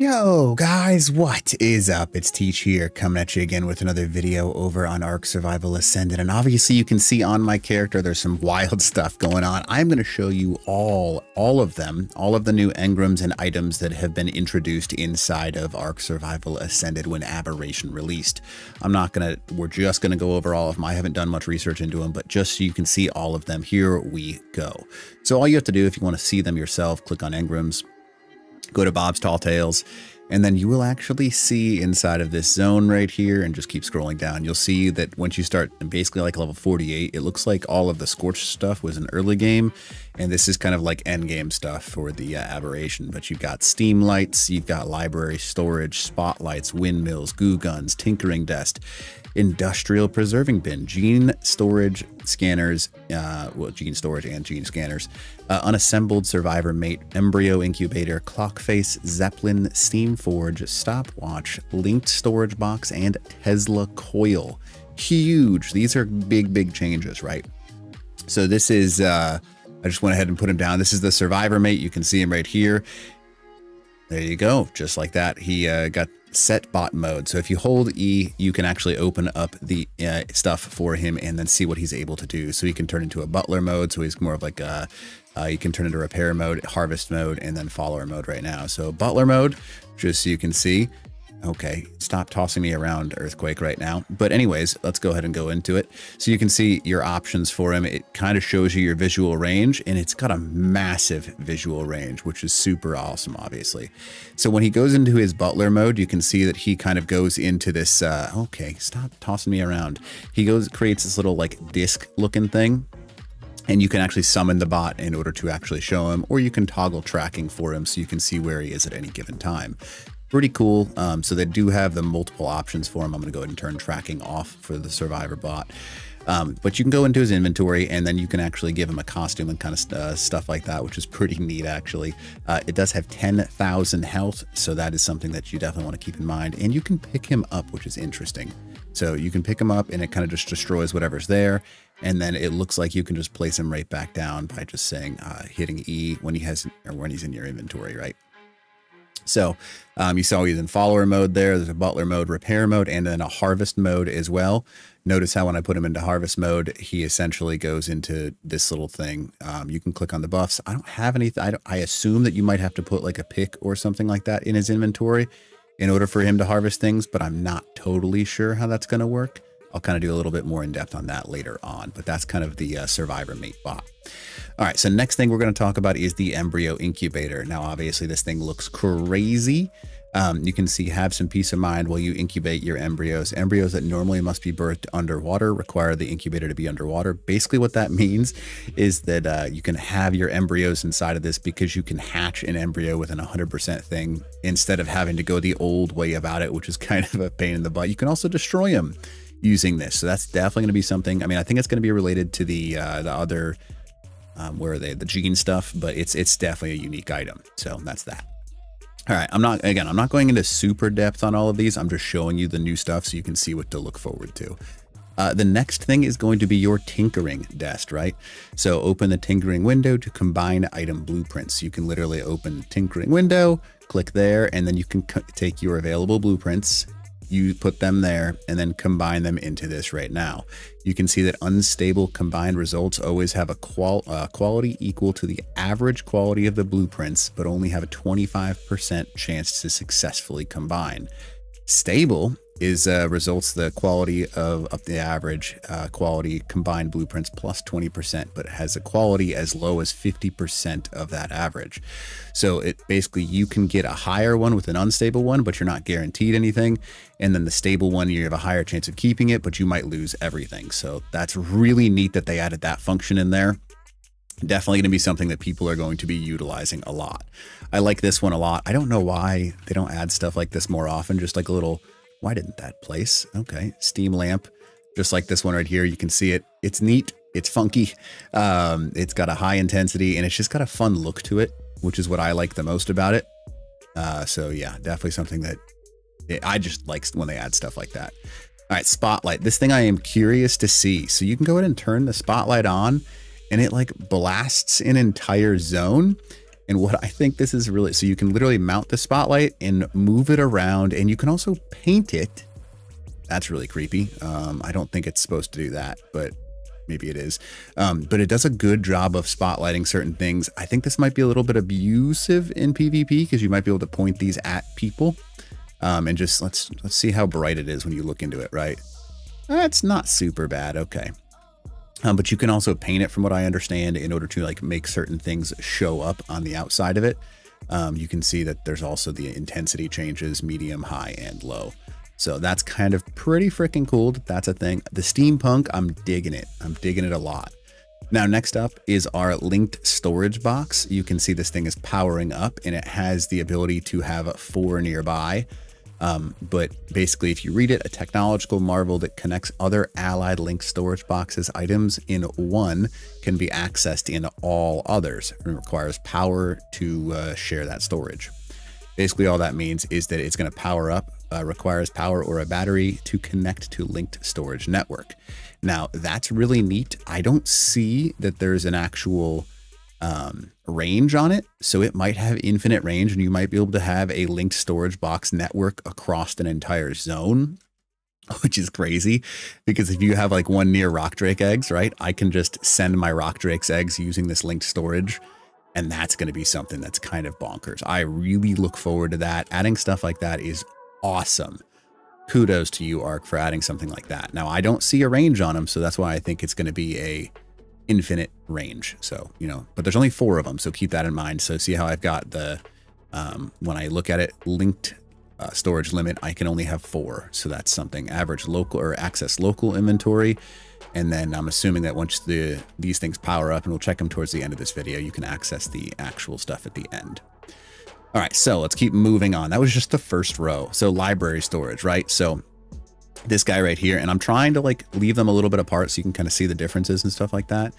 Yo guys, what is up? It's Teach here, coming at you again with another video over on Ark Survival Ascended. And obviously you can see on my character there's some wild stuff going on. I'm going to show you all of them, all of the new engrams and items that have been introduced inside of Ark Survival Ascended when Aberration released. We're just going to go over all of them. I haven't done much research into them, but just so you can see all of them, here we go. So all you have to do if you want to see them yourself, click on engrams, go to Bob's Tall Tales, and then you will actually see inside of this zone right here, and just keep scrolling down. You'll see that once you start basically like level 48, it looks like all of the Scorched stuff was an early game, and this is kind of like end game stuff for the Aberration. But you've got steam lights, you've got library storage, spotlights, windmills, goo guns, tinkering desk, industrial preserving bin, gene storage scanners, gene storage and gene scanners, unassembled survivor mate, embryo incubator, clock face, Zeppelin, steam forge, stopwatch, linked storage box, and Tesla coil. Huge. These are big changes, right? So this is, I just went ahead and put him down. This is the survivor mate. You can see him right here. There you go. Just like that. He got set bot mode. So if you hold E, you can actually open up the stuff for him and then see what he's able to do. So he can turn into a butler mode. So he's more of like a, you can turn into repair mode, harvest mode, and then follower mode right now. So butler mode, just so you can see. Okay, stop tossing me around, Earthquake, right now. But anyways, let's go ahead and go into it. So you can see your options for him. It kind of shows you your visual range, and it's got a massive visual range, which is super awesome, obviously. So when he goes into his butler mode, you can see that he kind of goes into this, okay, stop tossing me around. He creates this little like disc looking thing, and you can actually summon the bot in order to actually show him, or you can toggle tracking for him so you can see where he is at any given time. Pretty cool. So they do have the multiple options for him. I'm going to go ahead and turn tracking off for the survivor bot. But you can go into his inventory, and then you can actually give him a costume and kind of stuff like that, which is pretty neat, actually. It does have 10,000 health, so that is something that you definitely want to keep in mind. And you can pick him up, which is interesting. So you can pick him up, and it kind of just destroys whatever's there. And then it looks like you can just place him right back down by just saying, hitting E when he's in your inventory, right? So you saw he's in follower mode there. There's a butler mode, repair mode, and then a harvest mode as well. Notice how when I put him into harvest mode, he essentially goes into this little thing. You can click on the buffs. I don't have anything. I assume that you might have to put like a pick or something like that in his inventory in order for him to harvest things, but I'm not totally sure how that's going to work. I'll kind of do a little bit more in depth on that later on, but that's kind of the survivor mate bot. All right, so next thing we're going to talk about is the Embryo Incubator. Now, obviously, this thing looks crazy. You can see, have some peace of mind while you incubate your embryos. Embryos that normally must be birthed underwater require the incubator to be underwater. Basically, what that means is that you can have your embryos inside of this because you can hatch an embryo with an 100% thing instead of having to go the old way about it, which is kind of a pain in the butt. You can also destroy them using this. So that's definitely going to be something. I mean, I think it's going to be related to the other, where are they? The gene stuff, but it's definitely a unique item. So that's that. All right. I'm not going into super depth on all of these. I'm just showing you the new stuff so you can see what to look forward to. The next thing is going to be your tinkering desk, right? So open the tinkering window to combine item blueprints. You can literally open the tinkering window, click there, and then you can take your available blueprints. You put them there and then combine them into this right now. You can see that unstable combined results always have a quality equal to the average quality of the blueprints, but only have a 25% chance to successfully combine. Stable is results the quality of the average quality combined blueprints plus 20%, but has a quality as low as 50% of that average. So it basically, you can get a higher one with an unstable one, but you're not guaranteed anything. And then the stable one, you have a higher chance of keeping it, but you might lose everything. So that's really neat that they added that function in there. Definitely going to be something that people are going to be utilizing a lot. I like this one a lot. I don't know why they don't add stuff like this more often, just like a little, why didn't that place? Okay, steam lamp, just like this one right here. You can see it. It's neat. It's funky. It's got a high intensity, and it's just got a fun look to it, which is what I like the most about it. So yeah, definitely something that I just like when they add stuff like that. All right, spotlight. This thing I am curious to see. So you can go ahead and turn the spotlight on, and it like blasts an entire zone. And what I think this is really, so you can literally mount the spotlight and move it around, and you can also paint it. That's really creepy. I don't think it's supposed to do that, but maybe it is. But it does a good job of spotlighting certain things. I think this might be a little bit abusive in PvP because you might be able to point these at people. And just let's see how bright it is when you look into it, right? That's not super bad. Okay. But you can also paint it, from what I understand, in order to like make certain things show up on the outside of it. You can see that there's also the intensity changes, medium, high, and low. So that's kind of pretty freaking cool that that's a thing. The steampunk, I'm digging it. I'm digging it a lot. Now, next up is our linked storage box. You can see this thing is powering up, and it has the ability to have 4 nearby. But basically, if you read it, a technological marvel that connects other allied linked storage boxes items in one can be accessed in all others. It requires power to share that storage. Basically, all that means is that it's going to power up, requires power or a battery to connect to linked storage network. Now, that's really neat. I don't see that there's an actual range on it, so it might have infinite range, and you might be able to have a linked storage box network across an entire zone, which is crazy, because if you have like one near rock drake eggs, right, I can just send my rock drake's eggs using this linked storage, and that's going to be something that's kind of bonkers. I really look forward to that. Adding stuff like that is awesome. Kudos to you, Ark, for adding something like that. Now, I don't see a range on them, so that's why I think it's going to be a infinite range. So, you know, but there's only 4 of them, so keep that in mind. So see how I've got the, when I look at it, linked storage limit, I can only have 4. So that's something. Average local or access local inventory. And then I'm assuming that once these things power up, and we'll check them towards the end of this video, you can access the actual stuff at the end. All right, so let's keep moving on. That was just the first row. So library storage, right? So this guy right here, and I'm trying to like leave them a little bit apart so you can kind of see the differences and stuff like that.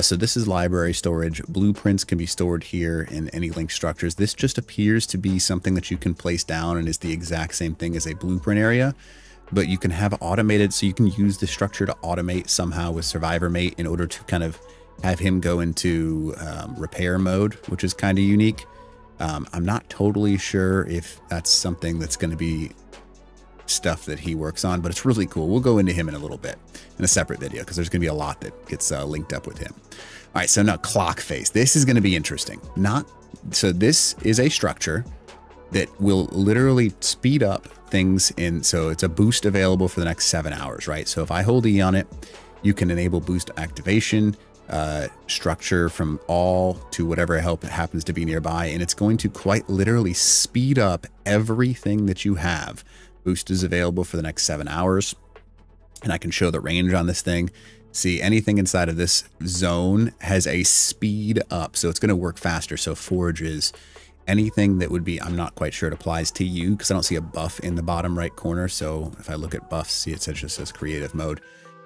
So this is library storage. Blueprints can be stored here in any linked structures. This just appears to be something that you can place down and is the exact same thing as a blueprint area, but you can have automated, so you can use the structure to automate somehow with Survivor Mate in order to kind of have him go into repair mode, which is kind of unique. I'm not totally sure if that's something that's going to be stuff that he works on, but it's really cool. We'll go into him in a little bit in a separate video because there's going to be a lot that gets linked up with him. All right, so now clock face. This is going to be interesting. So this is a structure that will literally speed up things in, so it's a boost available for the next 7 hours, right? So if I hold E on it, you can enable boost activation, structure from all to whatever help it happens to be nearby, and it's going to quite literally speed up everything that you have. Boost is available for the next 7 hours, and I can show the range on this thing. See, anything inside of this zone has a speed up, so it's going to work faster. So forages, anything that would be, I'm not quite sure it applies to you because I don't see a buff in the bottom right corner. So if I look at buffs, see it just says creative mode,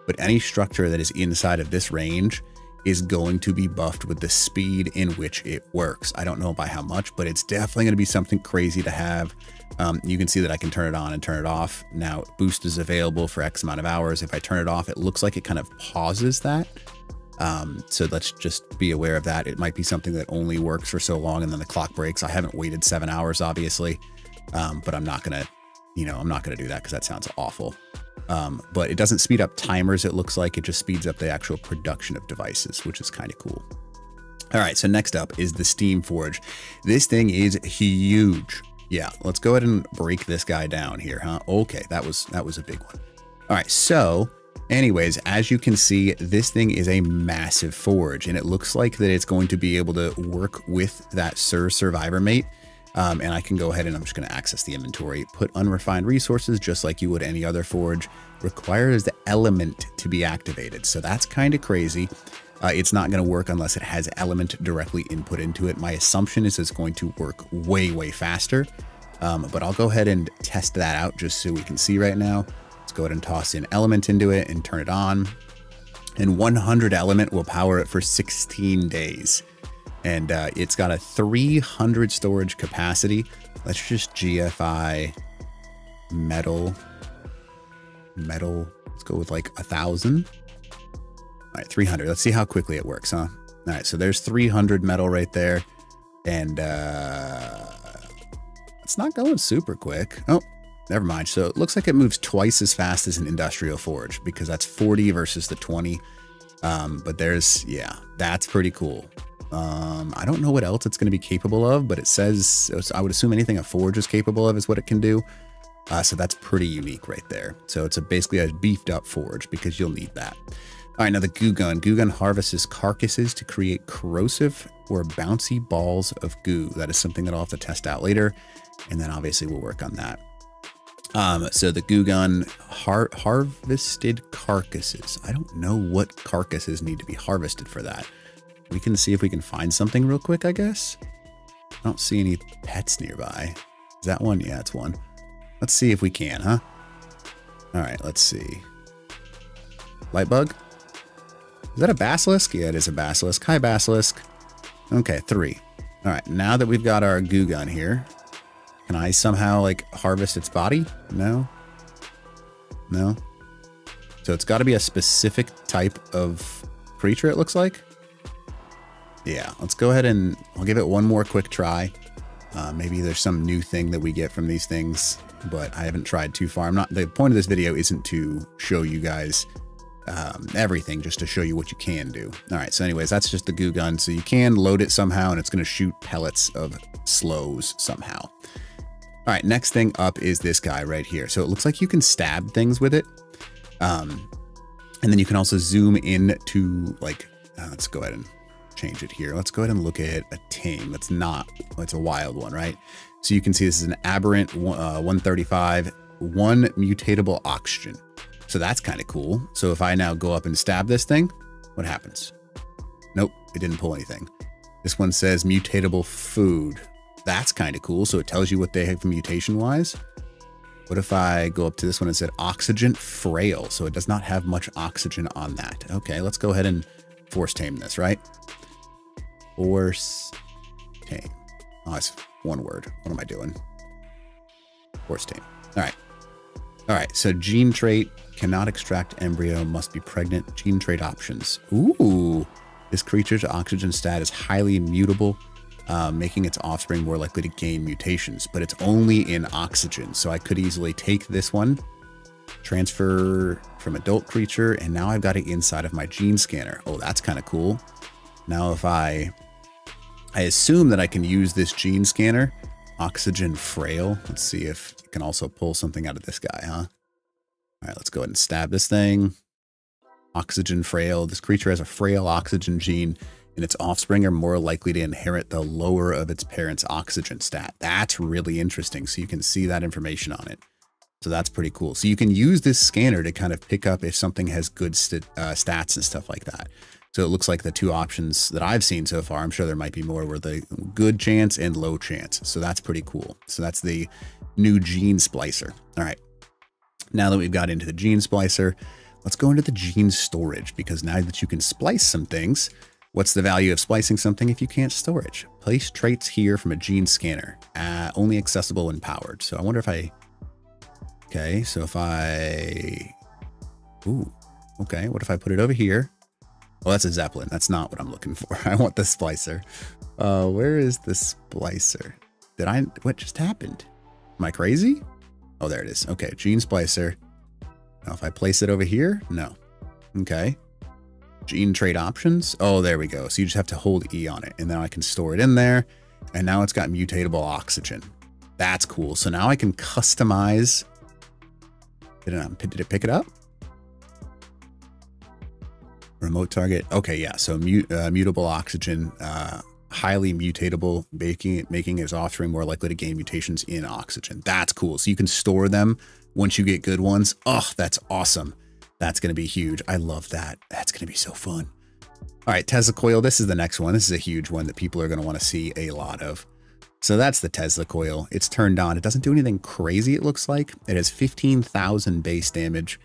but any structure that is inside of this range is going to be buffed with the speed in which it works. I don't know by how much, but it's definitely going to be something crazy to have. You can see that I can turn it on and turn it off. Now, boost is available for X amount of hours. If I turn it off, it looks like it kind of pauses that. So let's just be aware of that. It might be something that only works for so long and then the clock breaks. I haven't waited 7 hours, obviously, but I'm not going to, I'm not going to do that because that sounds awful. But it doesn't speed up timers. It looks like it just speeds up the actual production of devices, which is kind of cool. All right. So next up is the Steam Forge. This thing is huge. Yeah. Let's go ahead and break this guy down here, huh? Okay. That was a big one. All right. So anyways, as you can see, this thing is a massive forge, and it looks like that it's going to be able to work with that Survivor Mate. And I can go ahead and I'm just going to access the inventory, put unrefined resources, just like you would any other forge. Requires the element to be activated. So that's kind of crazy. It's not going to work unless it has element directly input into it. My assumption is it's going to work way, way faster. But I'll go ahead and test that out just so we can see right now. Let's go ahead and toss in element into it and turn it on. And 100 element will power it for 16 days. And it's got a 300 storage capacity. Let's just GFI metal. Let's go with like 1,000. All right, 300. Let's see how quickly it works, huh? All right, so there's 300 metal right there. And it's not going super quick. Oh, never mind. So it looks like it moves twice as fast as an industrial forge because that's 40 versus the 20. But there's, yeah, that's pretty cool. I don't know what else it's going to be capable of, but it says, I would assume anything a forge is capable of is what it can do. So that's pretty unique right there. So it's basically a beefed up forge because you'll need that. All right, now the goo gun. Goo gun harvests carcasses to create corrosive or bouncy balls of goo. That is something that I'll have to test out later. And then obviously we'll work on that. So the goo gun harvested carcasses. I don't know what carcasses need to be harvested for that. We can see if we can find something real quick, I guess. I don't see any pets nearby. Is that one? Yeah, it's one. Let's see if we can, huh? All right, let's see. Lightbug? Is that a basilisk? Yeah, it is a basilisk. Hi, basilisk. Okay, 3. All right, now that we've got our goo gun here, can I somehow like harvest its body? No. No. So it's got to be a specific type of creature, it looks like. Yeah, let's go ahead and I'll give it one more quick try. Maybe there's some new thing that we get from these things, but I haven't tried too far. The point of this video isn't to show you guys everything, just to show you what you can do. All right, so anyways, that's just the goo gun. So you can load it somehow and it's going to shoot pellets of slows somehow. All right, next thing up is this guy right here. So it looks like you can stab things with it. And then you can also zoom in to like, let's go ahead and change it here. Let's go ahead and look at a tame. It's a wild one, right? So you can see this is an aberrant 135, 1 mutatable oxygen. So that's kind of cool. So if I now go up and stab this thing, what happens? Nope, it didn't pull anything. This one says mutatable food. That's kind of cool. So it tells you what they have mutation wise. What if I go up to this one and said oxygen frail? So it does not have much oxygen on that. Okay, let's go ahead and force tame this, right? Force tame. Oh, that's one word. What am I doing? Force tame. All right. All right. So gene trait, cannot extract embryo, must be pregnant. Gene trait options. Ooh, this creature's oxygen stat is highly mutable, making its offspring more likely to gain mutations, but it's only in oxygen. So I could easily take this one, transfer from adult creature, and now I've got it inside of my gene scanner. Oh, that's kind of cool. Now if I assume that I can use this gene scanner, oxygen frail. Let's see if it can also pull something out of this guy, huh? All right, let's go ahead and stab this thing. Oxygen frail. This creature has a frail oxygen gene, and its offspring are more likely to inherit the lower of its parents' oxygen stat. That's really interesting. So you can see that information on it. So that's pretty cool. So you can use this scanner to kind of pick up if something has good stats and stuff like that. So it looks like the 2 options that I've seen so far, I'm sure there might be more, were the good chance and low chance. So that's pretty cool. So that's the new gene splicer. All right. Now that we've got into the gene splicer, let's go into the gene storage, because now that you can splice some things, what's the value of splicing something if you can't storage? Place traits here from a gene scanner, only accessible when powered. So I wonder if okay, so if okay, what if I put it over here? Well, that's a Zeppelin. That's not what I'm looking for. I want the splicer. Where is the splicer? What just happened? Am I crazy? Oh, there it is. Okay, gene splicer. Now if I place it over here, no. Okay. Gene trait options. Oh, there we go. So you just have to hold E on it, and then I can store it in there. And now it's got mutatable oxygen. That's cool. So now I can customize. Did it pick it up? Remote target. Okay, yeah. So mutable oxygen, highly mutatable, making its offspring more likely to gain mutations in oxygen. That's cool. So you can store them once you get good ones. Oh, that's awesome. That's going to be huge. I love that. That's going to be so fun. All right, Tesla coil. This is the next one. This is a huge one that people are going to want to see a lot of. So that's the Tesla coil. It's turned on. It doesn't do anything crazy, it looks like. It has 15,000 base damage.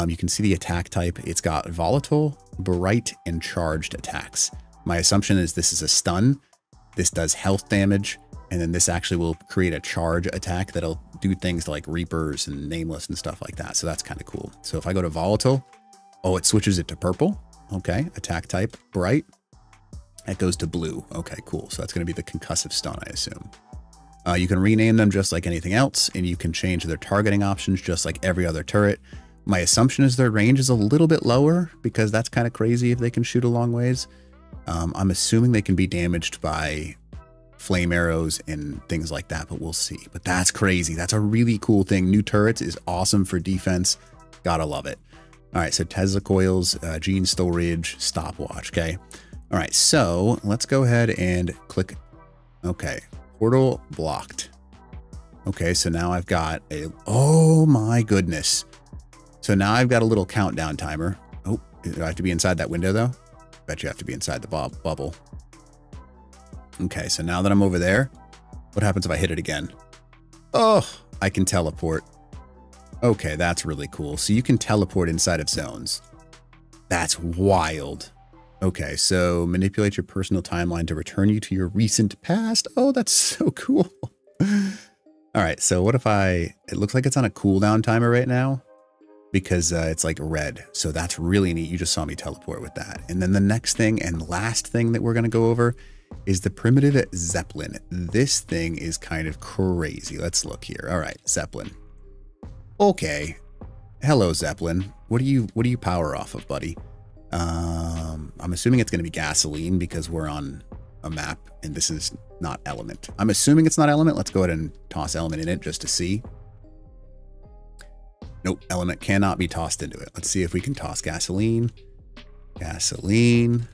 You can see the attack type. It's got volatile, bright, and charged attacks. My assumption is this is a stun. This does health damage, and then this actually will create a charge attack that'll do things like Reapers and Nameless and stuff like that. So that's kind of cool. So if I go to volatile, oh, it switches it to purple. Okay, attack type, bright. That goes to blue. Okay, cool. So that's going to be the concussive stun, I assume. You can rename them just like anything else, and you can change their targeting options just like every other turret. My assumption is their range is a little bit lower because that's kind of crazy if they can shoot a long ways. I'm assuming they can be damaged by flame arrows and things like that, but we'll see. But that's crazy. That's a really cool thing. New turrets is awesome for defense. Gotta love it. All right, so Tesla coils, gene storage, stopwatch. Okay. All right, so let's go ahead and click. Okay, portal blocked. Okay, so now I've got a, oh my goodness. So now I've got a little countdown timer. Oh, do I have to be inside that window though? Bet you have to be inside the bubble. Okay, so now that I'm over there, what happens if I hit it again? Oh, I can teleport. Okay, that's really cool. So you can teleport inside of zones. That's wild. Okay, so manipulate your personal timeline to return you to your recent past. Oh, that's so cool. All right, so what if it looks like it's on a cooldown timer right now because it's like red. So that's really neat. You just saw me teleport with that. And then the next thing and last thing that we're going to go over is the primitive Zeppelin. This thing is kind of crazy. Let's look here. All right, Zeppelin. Okay. Hello, Zeppelin. What do you power off of, buddy? I'm assuming it's going to be gasoline because we're on a map and this is not element. I'm assuming it's not element. Let's go ahead and toss element in it just to see. Nope, element cannot be tossed into it. Let's see if we can toss gasoline. Gasoline.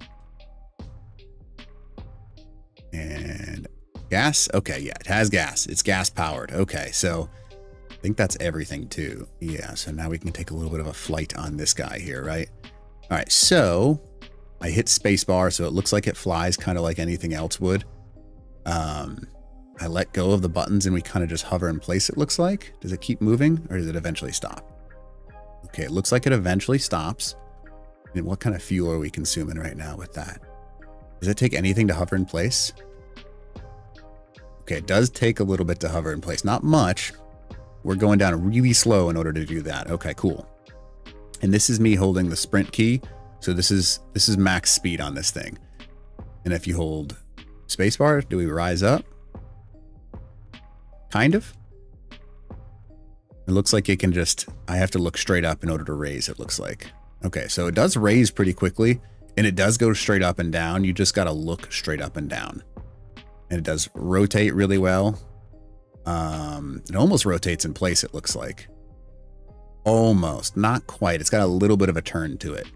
And gas. Okay, yeah, it has gas. It's gas powered. Okay, so I think that's everything too. Yeah, so now we can take a little bit of a flight on this guy here, right? All right, so I hit spacebar, so it looks like it flies kind of like anything else would. I let go of the buttons and we kind of just hover in place, it looks like. Does it keep moving or does it eventually stop? Okay, it looks like it eventually stops. And what kind of fuel are we consuming right now with that? Does it take anything to hover in place? Okay, it does take a little bit to hover in place. Not much. We're going down really slow in order to do that. Okay, cool. And this is me holding the sprint key. So this is max speed on this thing. And if you hold spacebar, do we rise up? Kind of. It looks like it can just, I have to look straight up in order to raise, it looks like. Okay, so it does raise pretty quickly and it does go straight up and down. You just got to look straight up and down. And it does rotate really well. It almost rotates in place, it looks like. Almost, not quite. It's got a little bit of a turn to it.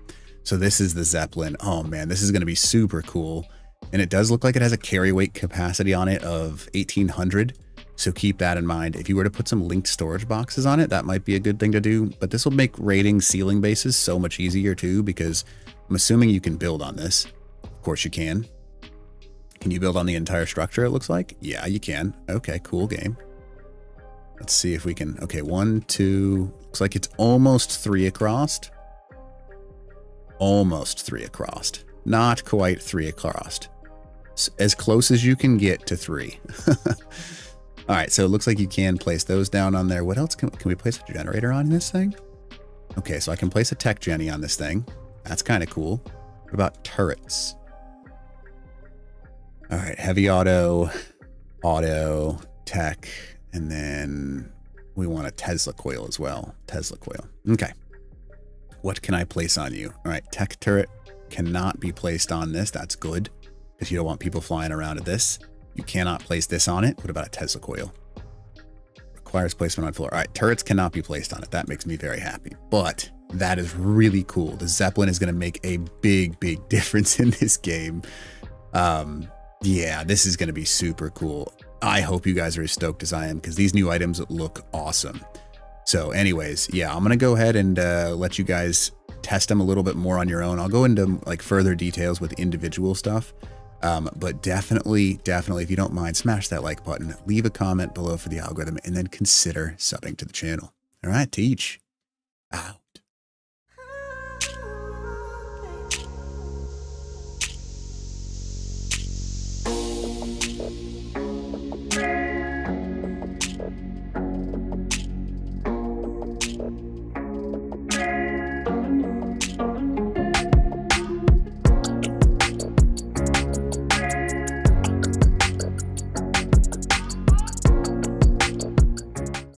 So this is the Zeppelin. Oh man, this is going to be super cool. And it does look like it has a carry weight capacity on it of 1800. So keep that in mind. If you were to put some linked storage boxes on it, that might be a good thing to do. But this will make raiding ceiling bases so much easier too, because I'm assuming you can build on this. Of course you can. Can you build on the entire structure, it looks like? Yeah, you can. Okay, cool game. Let's see if we can. Okay, 1, 2. Looks like it's almost 3 across. Almost 3 across. Not quite 3 across. As close as you can get to 3. All right, so it looks like you can place those down on there. What else can we place a generator on this thing? Okay, so I can place a tech genny on this thing. That's kind of cool. What about turrets? All right, heavy auto, tech, and then we want a Tesla coil as well. Tesla coil. Okay. What can I place on you? All right, tech turret cannot be placed on this. That's good because you don't want people flying around at this. You cannot place this on it. What about a Tesla coil? Requires placement on floor. All right, turrets cannot be placed on it. That makes me very happy. But that is really cool. The Zeppelin is going to make a big, big difference in this game. Yeah, this is going to be super cool. I hope you guys are as stoked as I am because these new items look awesome. So anyways, yeah, I'm going to go ahead and let you guys test them a little bit more on your own. I'll go into like further details with individual stuff. But definitely, if you don't mind, smash that like button, leave a comment below for the algorithm, and then consider subbing to the channel. All right, Teach. Out.